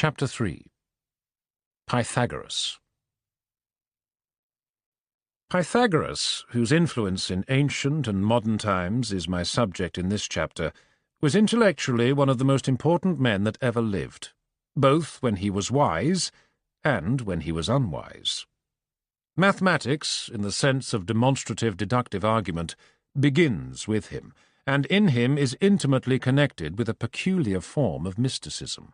Chapter 3 Pythagoras Pythagoras, whose influence in ancient and modern times is my subject in this chapter, was intellectually one of the most important men that ever lived, both when he was wise and when he was unwise. Mathematics, in the sense of demonstrative deductive argument, begins with him, and in him is intimately connected with a peculiar form of mysticism.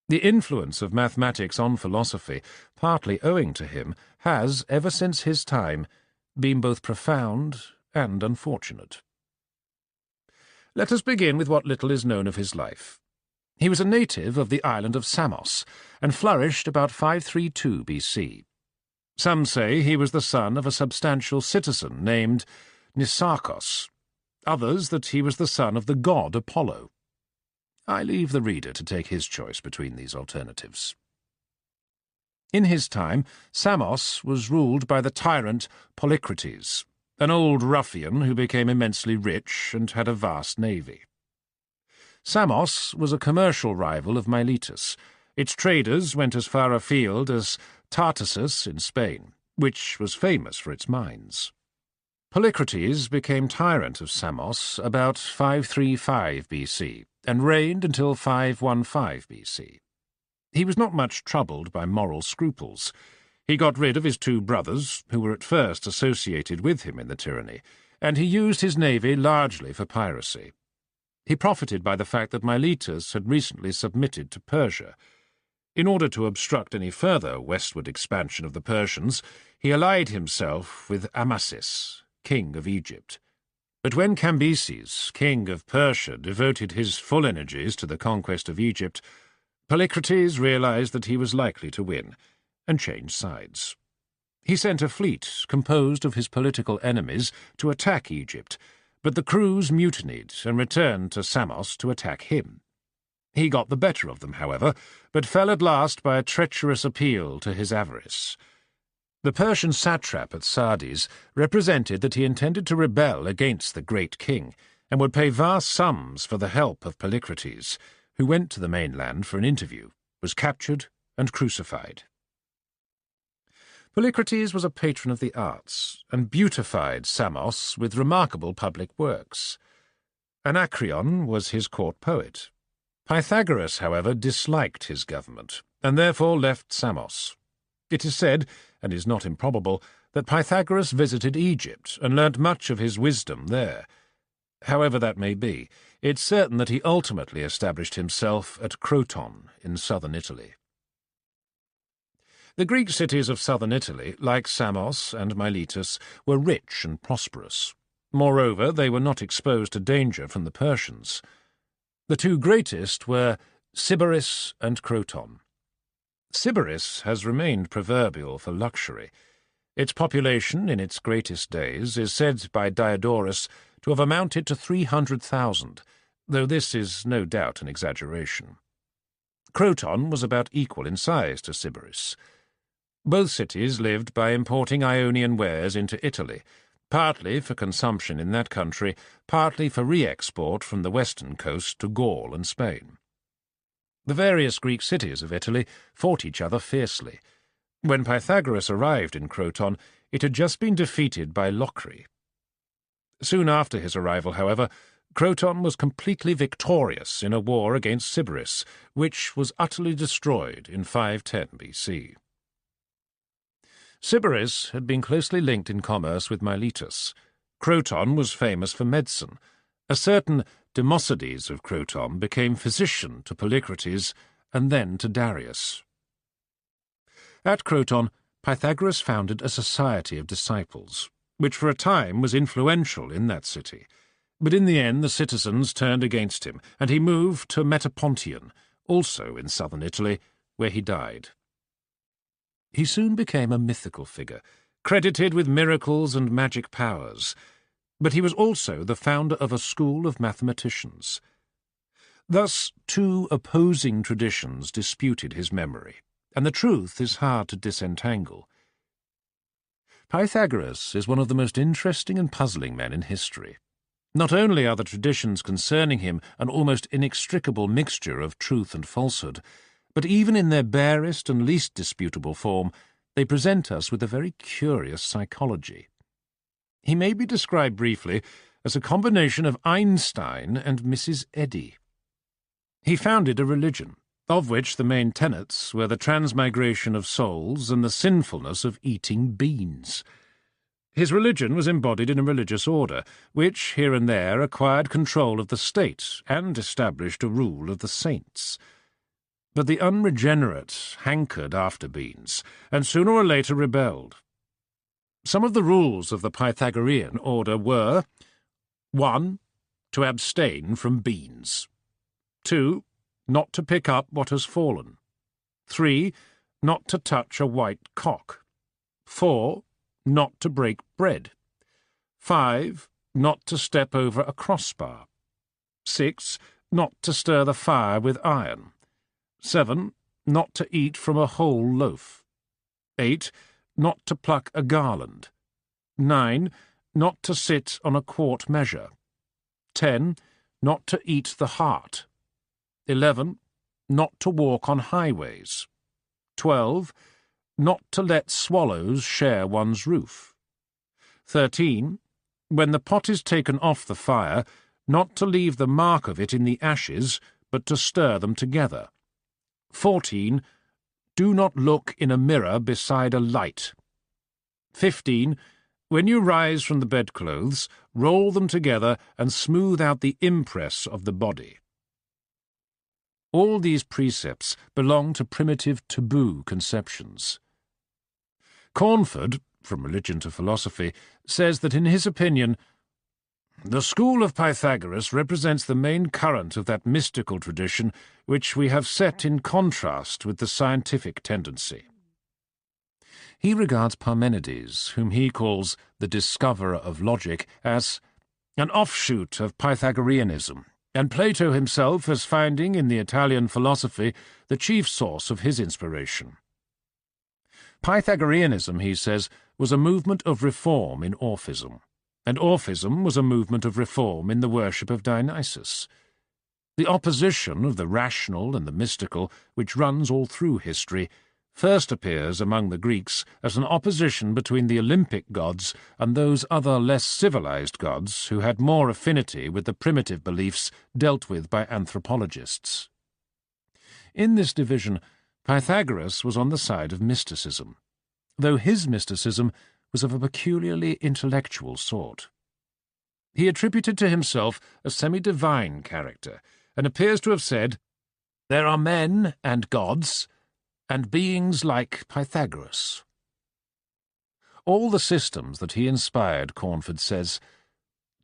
The influence of mathematics on philosophy, partly owing to him, has, ever since his time, been both profound and unfortunate. Let us begin with what little is known of his life. He was a native of the island of Samos, and flourished about 532 BC. Some say he was the son of a substantial citizen named Nisarchos, others that he was the son of the god Apollo. I leave the reader to take his choice between these alternatives. In his time, Samos was ruled by the tyrant Polycrates, an old ruffian who became immensely rich and had a vast navy. Samos was a commercial rival of Miletus. Its traders went as far afield as Tartessus in Spain, which was famous for its mines. Polycrates became tyrant of Samos about 535 BC, and reigned until 515 BC. He was not much troubled by moral scruples. He got rid of his two brothers, who were at first associated with him in the tyranny, and he used his navy largely for piracy. He profited by the fact that Miletus had recently submitted to Persia. In order to obstruct any further westward expansion of the Persians, he allied himself with Amasis, king of Egypt. But when Cambyses, king of Persia, devoted his full energies to the conquest of Egypt, Polycrates realized that he was likely to win, and changed sides. He sent a fleet composed of his political enemies to attack Egypt, but the crews mutinied and returned to Samos to attack him. He got the better of them, however, but fell at last by a treacherous appeal to his avarice. The Persian satrap at Sardis represented that he intended to rebel against the great king, and would pay vast sums for the help of Polycrates, who went to the mainland for an interview, was captured, and crucified. Polycrates was a patron of the arts, and beautified Samos with remarkable public works. Anacreon was his court poet. Pythagoras, however, disliked his government, and therefore left Samos. It is said, and is not improbable, that Pythagoras visited Egypt and learnt much of his wisdom there. However that may be, it's certain that he ultimately established himself at Croton in southern Italy. The Greek cities of southern Italy, like Samos and Miletus, were rich and prosperous. Moreover, they were not exposed to danger from the Persians. The two greatest were Sybaris and Croton. Sybaris has remained proverbial for luxury. Its population, in its greatest days, is said by Diodorus to have amounted to 300,000, though this is no doubt an exaggeration. Croton was about equal in size to Sybaris. Both cities lived by importing Ionian wares into Italy, partly for consumption in that country, partly for re-export from the western coast to Gaul and Spain. The various Greek cities of Italy fought each other fiercely. When Pythagoras arrived in Croton, it had just been defeated by Locri. Soon after his arrival, however, Croton was completely victorious in a war against Sybaris, which was utterly destroyed in 510 BC. Sybaris had been closely linked in commerce with Miletus. Croton was famous for medicine. A certain Democedes of Croton became physician to Polycrates and then to Darius. At Croton, Pythagoras founded a society of disciples, which for a time was influential in that city. But in the end the citizens turned against him, and he moved to Metapontion, also in southern Italy, where he died. He soon became a mythical figure, credited with miracles and magic powers, but he was also the founder of a school of mathematicians. Thus, two opposing traditions disputed his memory, and the truth is hard to disentangle. Pythagoras is one of the most interesting and puzzling men in history. Not only are the traditions concerning him an almost inextricable mixture of truth and falsehood, But even in their barest and least disputable form, they present us with a very curious psychology. He may be described briefly as a combination of Einstein and Mrs. Eddy. He founded a religion, of which the main tenets were the transmigration of souls and the sinfulness of eating beans. His religion was embodied in a religious order, which, here and there, acquired control of the state and established a rule of the saints. But the unregenerate hankered after beans, and sooner or later rebelled. Some of the rules of the Pythagorean order were: 1. To abstain from beans. 2. Not to pick up what has fallen. 3. Not to touch a white cock. 4. Not to break bread. 5. Not to step over a crossbar. 6. Not to stir the fire with iron. 7. Not to eat from a whole loaf. 8. Not to pluck a garland. 9. Not to sit on a quart measure. 10. Not to eat the heart. 11. Not to walk on highways. 12. Not to let swallows share one's roof. 13. When the pot is taken off the fire, not to leave the mark of it in the ashes, but to stir them together. 14. Do not look in a mirror beside a light. 15. When you rise from the bedclothes, roll them together and smooth out the impress of the body. All these precepts belong to primitive taboo conceptions. Cornford, from religion to philosophy, says that in his opinion, the school of Pythagoras represents the main current of that mystical tradition which we have set in contrast with the scientific tendency. He regards Parmenides, whom he calls the discoverer of logic, as an offshoot of Pythagoreanism, and Plato himself as finding in the Italian philosophy the chief source of his inspiration. Pythagoreanism, he says, was a movement of reform in Orphism, and Orphism was a movement of reform in the worship of Dionysus. The opposition of the rational and the mystical, which runs all through history, first appears among the Greeks as an opposition between the Olympic gods and those other less civilized gods who had more affinity with the primitive beliefs dealt with by anthropologists. In this division, Pythagoras was on the side of mysticism, though his mysticism was of a peculiarly intellectual sort. He attributed to himself a semi-divine character, and appears to have said, "There are men and gods, and beings like Pythagoras." All the systems that he inspired, Cornford says,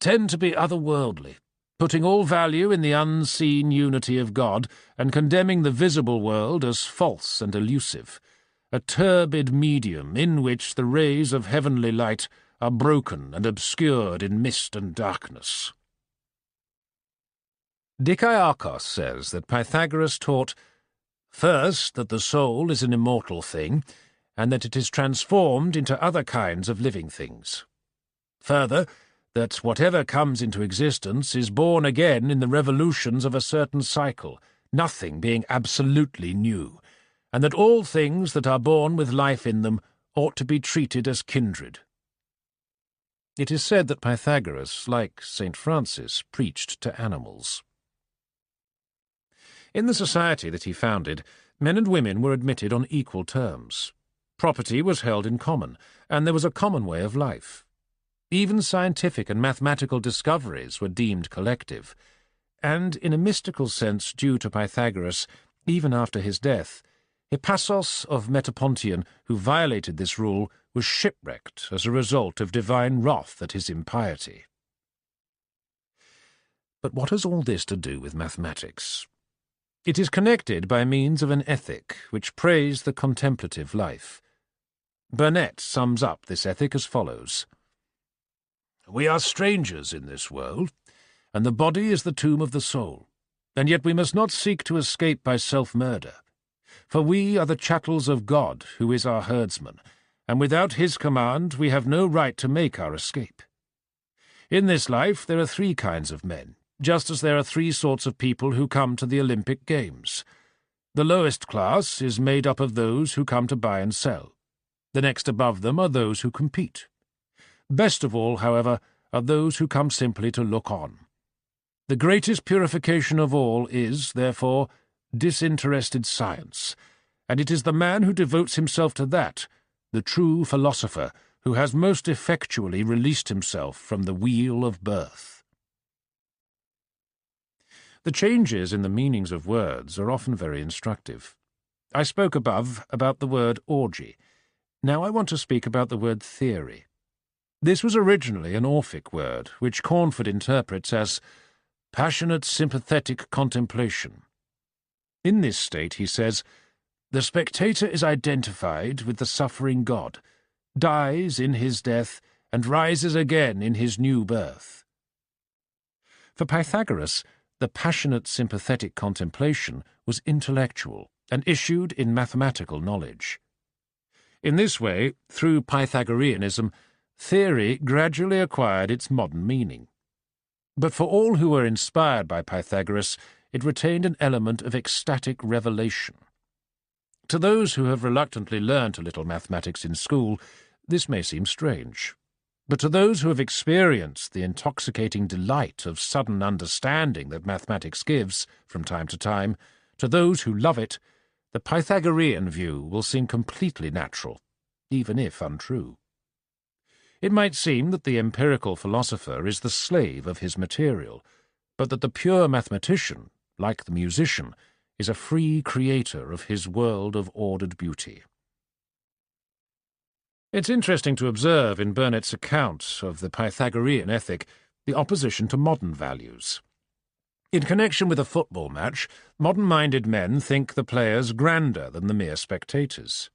tend to be otherworldly, putting all value in the unseen unity of God and condemning the visible world as false and elusive, a turbid medium in which the rays of heavenly light are broken and obscured in mist and darkness. Dikaiakos says that Pythagoras taught, first, that the soul is an immortal thing, and that it is transformed into other kinds of living things. Further, that whatever comes into existence is born again in the revolutions of a certain cycle, nothing being absolutely new, and that all things that are born with life in them ought to be treated as kindred. It is said that Pythagoras, like St. Francis, preached to animals. In the society that he founded, men and women were admitted on equal terms. Property was held in common, and there was a common way of life. Even scientific and mathematical discoveries were deemed collective, and, in a mystical sense due to Pythagoras, even after his death, Hippasos of Metapontion, who violated this rule, was shipwrecked as a result of divine wrath at his impiety. But what has all this to do with mathematics? It is connected by means of an ethic which praised the contemplative life. Burnet sums up this ethic as follows: "We are strangers in this world, and the body is the tomb of the soul, and yet we must not seek to escape by self-murder. For we are the chattels of God, who is our herdsman, and without his command we have no right to make our escape. In this life there are 3 kinds of men, just as there are 3 sorts of people who come to the Olympic Games. The lowest class is made up of those who come to buy and sell. The next above them are those who compete. Best of all, however, are those who come simply to look on. The greatest purification of all is, therefore, disinterested science, and it is the man who devotes himself to that, the true philosopher, who has most effectually released himself from the wheel of birth. The changes in the meanings of words are often very instructive. I spoke above about the word orgy. Now I want to speak about the word theory. This was originally an Orphic word, which Cornford interprets as passionate, sympathetic contemplation. In this state, he says, the spectator is identified with the suffering God, dies in his death, and rises again in his new birth. For Pythagoras, the passionate, sympathetic contemplation was intellectual and issued in mathematical knowledge. In this way, through Pythagoreanism, theory gradually acquired its modern meaning. But for all who were inspired by Pythagoras, it retained an element of ecstatic revelation. To those who have reluctantly learnt a little mathematics in school, this may seem strange. But to those who have experienced the intoxicating delight of sudden understanding that mathematics gives, from time to time, to those who love it, the Pythagorean view will seem completely natural, even if untrue. It might seem that the empirical philosopher is the slave of his material, but that the pure mathematician, like the musician, is a free creator of his world of ordered beauty. It's interesting to observe in Burnet's account of the Pythagorean ethic the opposition to modern values. In connection with a football match, modern-minded men think the players grander than the mere spectators.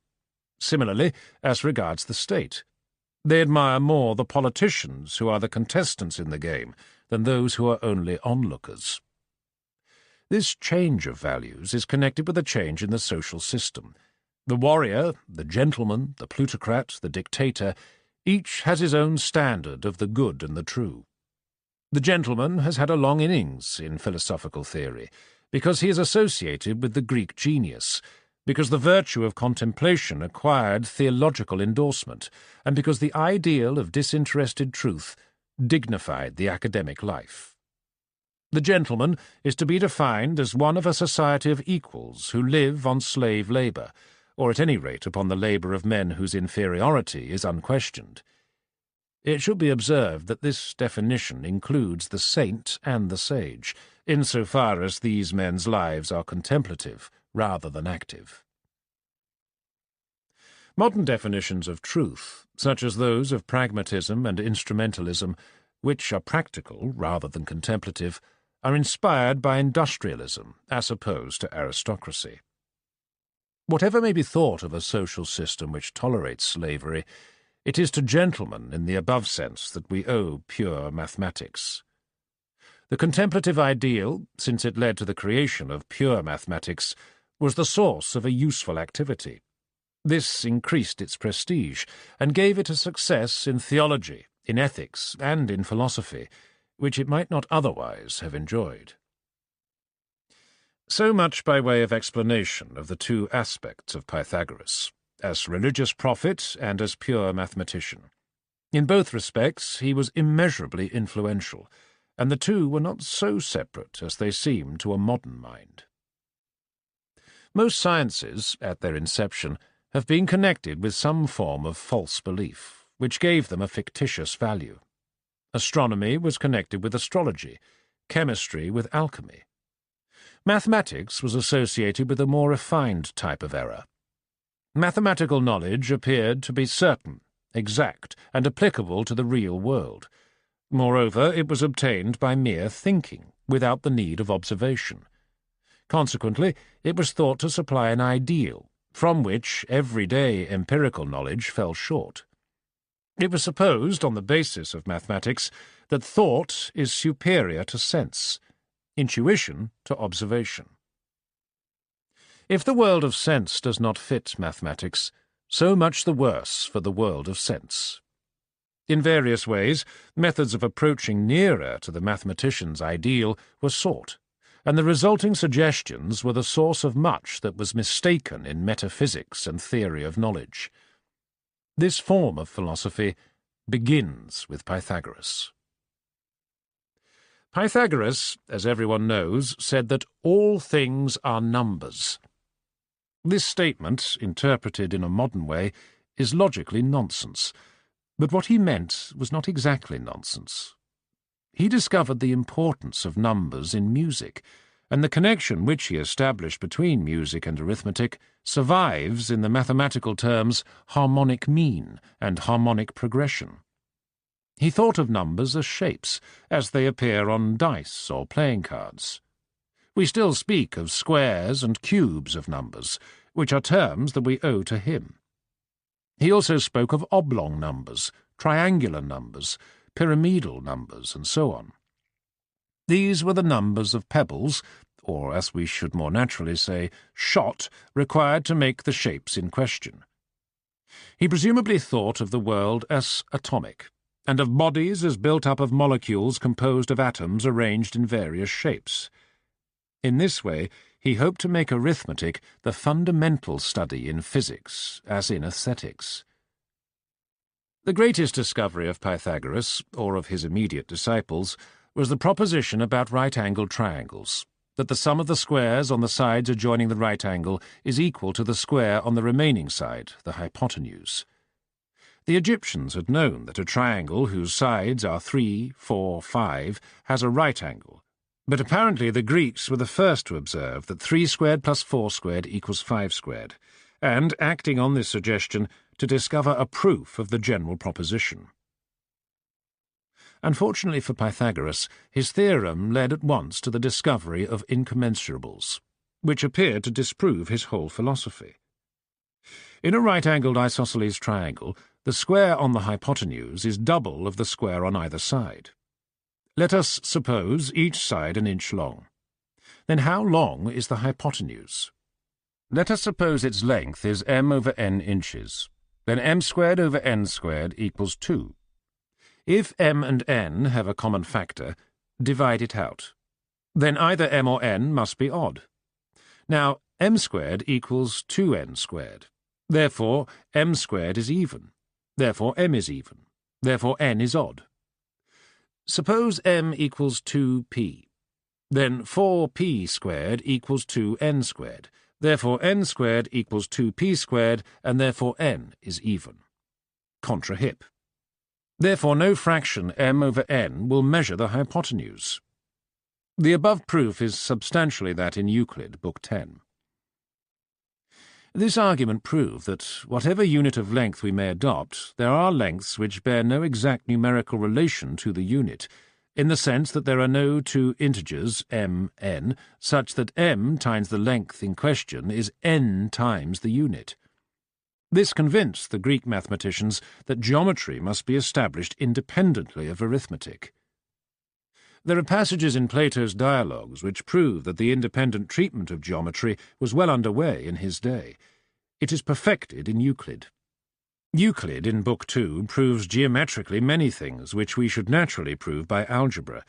Similarly, as regards the state, they admire more the politicians who are the contestants in the game than those who are only onlookers. This change of values is connected with a change in the social system. The warrior, the gentleman, the plutocrat, the dictator, each has his own standard of the good and the true. The gentleman has had a long innings in philosophical theory, because he is associated with the Greek genius, because the virtue of contemplation acquired theological endorsement, and because the ideal of disinterested truth dignified the academic life. The gentleman is to be defined as one of a society of equals who live on slave labour, or at any rate upon the labour of men whose inferiority is unquestioned. It should be observed that this definition includes the saint and the sage, insofar as these men's lives are contemplative rather than active. Modern definitions of truth, such as those of pragmatism and instrumentalism, which are practical rather than contemplative, are inspired by industrialism as opposed to aristocracy. Whatever may be thought of a social system which tolerates slavery, it is to gentlemen in the above sense that we owe pure mathematics. The contemplative ideal, since it led to the creation of pure mathematics, was the source of a useful activity. This increased its prestige and gave it a success in theology, in ethics, and in philosophy, which it might not otherwise have enjoyed. So much by way of explanation of the two aspects of Pythagoras, as religious prophet and as pure mathematician. In both respects he was immeasurably influential, and the two were not so separate as they seem to a modern mind. Most sciences, at their inception, have been connected with some form of false belief, which gave them a fictitious value. Astronomy was connected with astrology, chemistry with alchemy. Mathematics was associated with a more refined type of error. Mathematical knowledge appeared to be certain, exact, and applicable to the real world. Moreover, it was obtained by mere thinking, without the need of observation. Consequently, it was thought to supply an ideal, from which everyday empirical knowledge fell short. It was supposed, on the basis of mathematics, that thought is superior to sense, intuition to observation. If the world of sense does not fit mathematics, so much the worse for the world of sense. In various ways, methods of approaching nearer to the mathematician's ideal were sought, and the resulting suggestions were the source of much that was mistaken in metaphysics and theory of knowledge. This form of philosophy begins with Pythagoras. Pythagoras, as everyone knows, said that all things are numbers. This statement, interpreted in a modern way, is logically nonsense, but what he meant was not exactly nonsense. He discovered the importance of numbers in music, and the connection which he established between music and arithmetic survives in the mathematical terms harmonic mean and harmonic progression. He thought of numbers as shapes, as they appear on dice or playing cards. We still speak of squares and cubes of numbers, which are terms that we owe to him. He also spoke of oblong numbers, triangular numbers, pyramidal numbers, and so on. These were the numbers of pebbles, or as we should more naturally say, shot, required to make the shapes in question. He presumably thought of the world as atomic, and of bodies as built up of molecules composed of atoms arranged in various shapes. In this way, he hoped to make arithmetic the fundamental study in physics, as in aesthetics. The greatest discovery of Pythagoras, or of his immediate disciples, was the proposition about right-angled triangles, that the sum of the squares on the sides adjoining the right angle is equal to the square on the remaining side, the hypotenuse. The Egyptians had known that a triangle whose sides are 3, 4, 5 has a right angle, but apparently the Greeks were the first to observe that 3 squared plus 4 squared equals 5 squared, and, acting on this suggestion, to discover a proof of the general proposition. Unfortunately for Pythagoras, his theorem led at once to the discovery of incommensurables, which appeared to disprove his whole philosophy. In a right-angled isosceles triangle, the square on the hypotenuse is double of the square on either side. Let us suppose each side an inch long. Then how long is the hypotenuse? Let us suppose its length is m over n inches. Then m squared over n squared equals 2. If m and n have a common factor, divide it out. Then either m or n must be odd. Now, m squared equals 2n squared. Therefore, m squared is even. Therefore, m is even. Therefore, n is odd. Suppose m equals 2p. Then 4p squared equals 2n squared. Therefore, n squared equals 2p squared, and therefore n is even. Contra hip. Therefore, no fraction m over n will measure the hypotenuse. The above proof is substantially that in Euclid, Book 10. This argument proved that, whatever unit of length we may adopt, there are lengths which bear no exact numerical relation to the unit, in the sense that there are no two integers, m, n, such that m times the length in question is n times the unit. This convinced the Greek mathematicians that geometry must be established independently of arithmetic. There are passages in Plato's dialogues which prove that the independent treatment of geometry was well under way in his day. It is perfected in Euclid. Euclid, in Book 2, proves geometrically many things which we should naturally prove by algebra,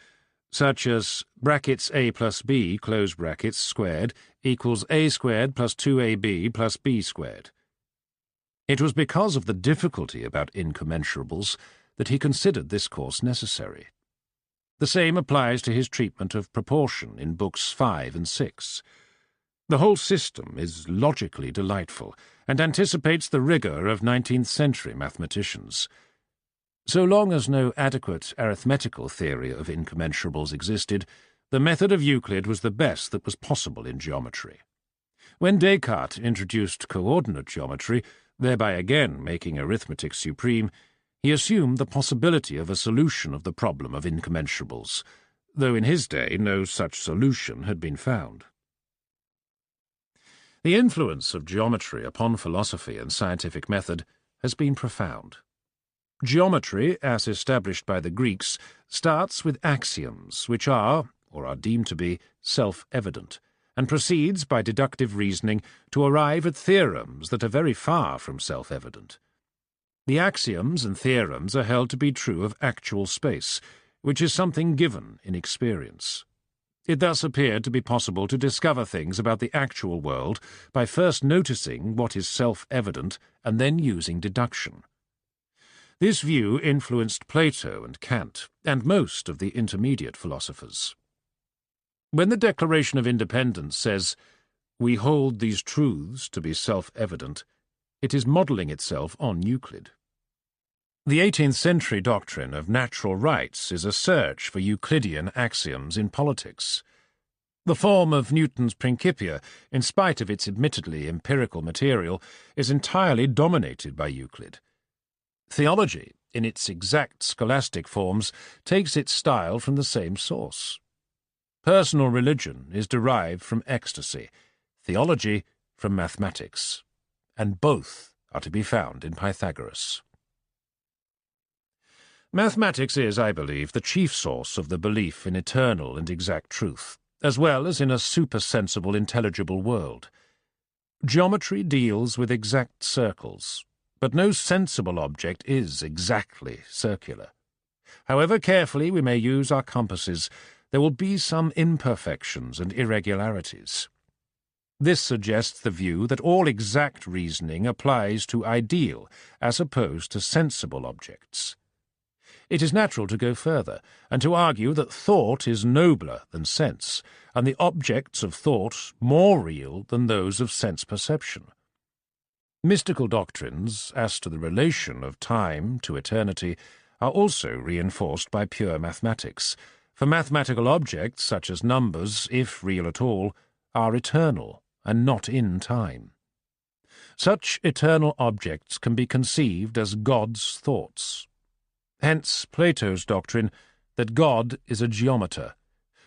such as brackets a plus b, close brackets, squared, equals a squared plus 2ab plus b squared. It was because of the difficulty about incommensurables that he considered this course necessary. The same applies to his treatment of proportion in Books 5 and 6. The whole system is logically delightful and anticipates the rigour of 19th-century mathematicians. So long as no adequate arithmetical theory of incommensurables existed, the method of Euclid was the best that was possible in geometry. When Descartes introduced coordinate geometry, thereby again making arithmetic supreme, he assumed the possibility of a solution of the problem of incommensurables, though in his day no such solution had been found. The influence of geometry upon philosophy and scientific method has been profound. Geometry, as established by the Greeks, starts with axioms which are, or are deemed to be, self-evident, and proceeds by deductive reasoning to arrive at theorems that are very far from self-evident. The axioms and theorems are held to be true of actual space, which is something given in experience. It thus appeared to be possible to discover things about the actual world by first noticing what is self-evident and then using deduction. This view influenced Plato and Kant, and most of the intermediate philosophers. When the Declaration of Independence says, "We hold these truths to be self-evident," it is modelling itself on Euclid. The 18th century doctrine of natural rights is a search for Euclidean axioms in politics. The form of Newton's Principia, in spite of its admittedly empirical material, is entirely dominated by Euclid. Theology, in its exact scholastic forms, takes its style from the same source. Personal religion is derived from ecstasy, theology from mathematics, and both are to be found in Pythagoras. Mathematics is, I believe, the chief source of the belief in eternal and exact truth, as well as in a supersensible, intelligible world. Geometry deals with exact circles, but no sensible object is exactly circular. However carefully we may use our compasses, there will be some imperfections and irregularities. This suggests the view that all exact reasoning applies to ideal as opposed to sensible objects. It is natural to go further, and to argue that thought is nobler than sense, and the objects of thought more real than those of sense perception. Mystical doctrines, as to the relation of time to eternity, are also reinforced by pure mathematics, for mathematical objects, such as numbers, if real at all, are eternal and not in time. Such eternal objects can be conceived as God's thoughts. Hence Plato's doctrine that God is a geometer,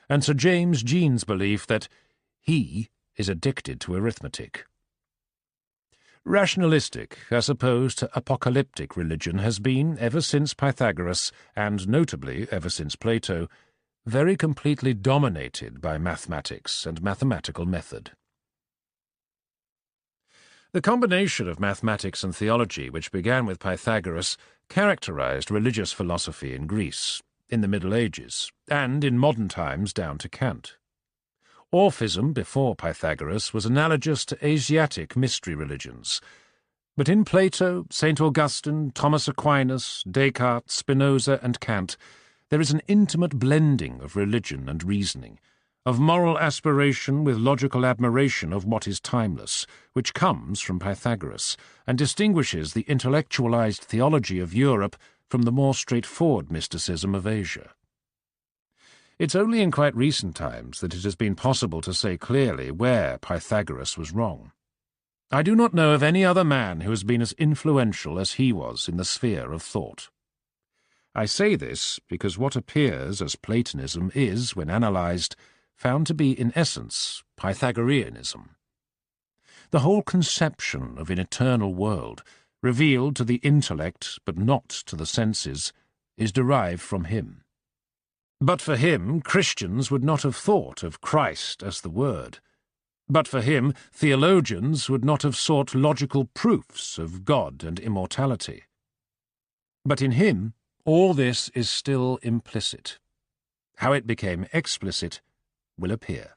and Sir James Jean's belief that he is addicted to arithmetic. Rationalistic, as opposed to apocalyptic religion, has been, ever since Pythagoras, and notably ever since Plato, very completely dominated by mathematics and mathematical method. The combination of mathematics and theology, which began with Pythagoras, characterized religious philosophy in Greece, in the Middle Ages, and in modern times down to Kant. Orphism before Pythagoras was analogous to Asiatic mystery religions, but in Plato, St. Augustine, Thomas Aquinas, Descartes, Spinoza, and Kant, there is an intimate blending of religion and reasoning, of moral aspiration with logical admiration of what is timeless, which comes from Pythagoras, and distinguishes the intellectualized theology of Europe from the more straightforward mysticism of Asia. It's only in quite recent times that it has been possible to say clearly where Pythagoras was wrong. I do not know of any other man who has been as influential as he was in the sphere of thought. I say this because what appears as Platonism is, when analyzed, found to be in essence Pythagoreanism. The whole conception of an eternal world, revealed to the intellect but not to the senses, is derived from him. But for him, Christians would not have thought of Christ as the Word. But for him, theologians would not have sought logical proofs of God and immortality. But in him, all this is still implicit. How it became explicit will appear.